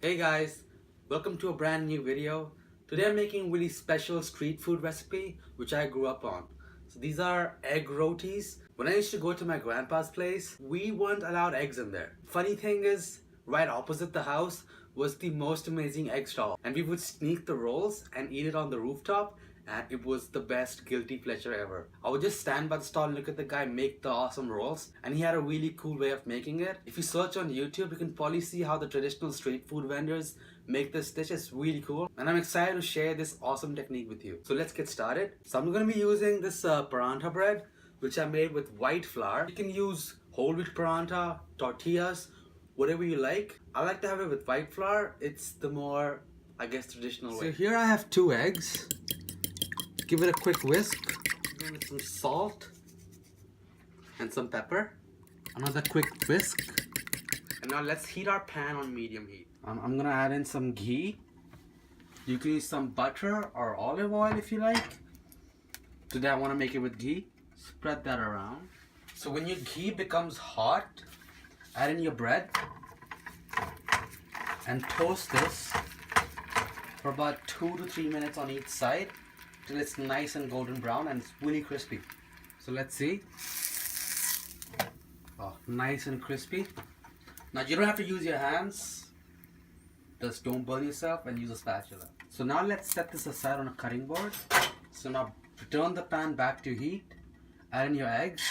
Hey guys, welcome to a brand new video. Today I'm making a really special street food recipe which I grew up on. So these are egg rotis. When I used to go to my grandpa's place, we weren't allowed eggs in there. Funny thing is, right opposite the house was the most amazing egg stall, and we would sneak the rolls and eat it on the rooftop, and it was the best guilty pleasure ever. I would just stand by the stall and look at the guy make the awesome rolls, and he had a really cool way of making it. If you search on YouTube, you can probably see how the traditional street food vendors make this dish. It's really cool, and I'm excited to share this awesome technique with you. So let's get started. So I'm going to be using this paratha bread, which I made with white flour. You can use whole wheat paratha, tortillas, whatever you like. I like to have it with white flour. It's the more, I guess, traditional way. So here I have 2 eggs. Give it a quick whisk. Give it some salt and some pepper. Another quick whisk. And now let's heat our pan on medium heat. I'm gonna add in some ghee. You can use some butter or olive oil if you like. Today I want to make it with ghee. Spread that around. So when your ghee becomes hot, add in your bread and toast this for about 2 to 3 minutes on each side till it's nice and golden brown and it's really crispy. So let's see. Oh, nice and crispy. Now you don't have to use your hands. Just don't burn yourself and use a spatula. So now let's set this aside on a cutting board. So now turn the pan back to heat. Add in your eggs.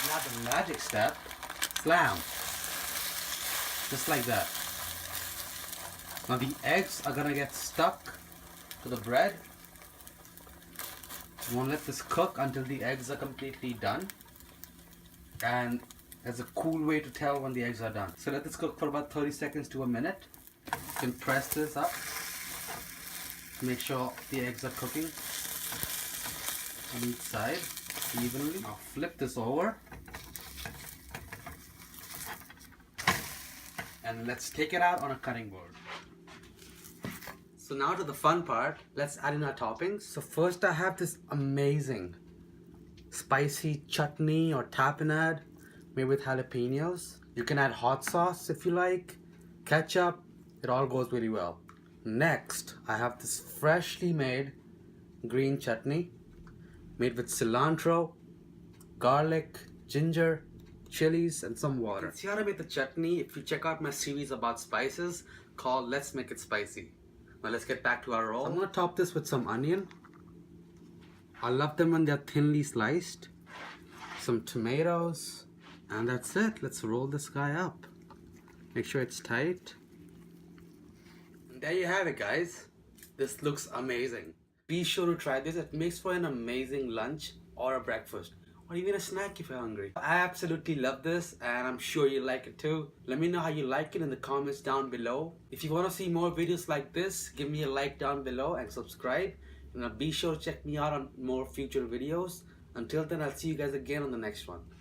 Now the magic step. Slam. Just like that. Now the eggs are gonna get stuck to the bread. You want to let this cook until the eggs are completely done, and there's a cool way to tell when the eggs are done. So let this cook for about 30 seconds to a minute. You can press this up, make sure the eggs are cooking on each side evenly. Now flip this over and let's take it out on a cutting board. So now to the fun part, let's add in our toppings. So first I have this amazing spicy chutney or tapenade made with jalapenos. You can add hot sauce if you like, ketchup, it all goes really well. Next, I have this freshly made green chutney made with cilantro, garlic, ginger, chilies, and some water. See how I made the chutney if you check out my series about spices called Let's Make It Spicy. Now let's get back to our roll. I'm going to top this with some onion. I love them when they're thinly sliced. Some tomatoes. And that's it. Let's roll this guy up. Make sure it's tight. And there you have it, guys. This looks amazing. Be sure to try this. It makes for an amazing lunch or a breakfast, or even a snack if you're hungry. I absolutely love this, and I'm sure you like it too. Let me know how you like it in the comments down below. If you want to see more videos like this, give me a like down below and subscribe. And be sure to check me out on more future videos. Until then, I'll see you guys again on the next one.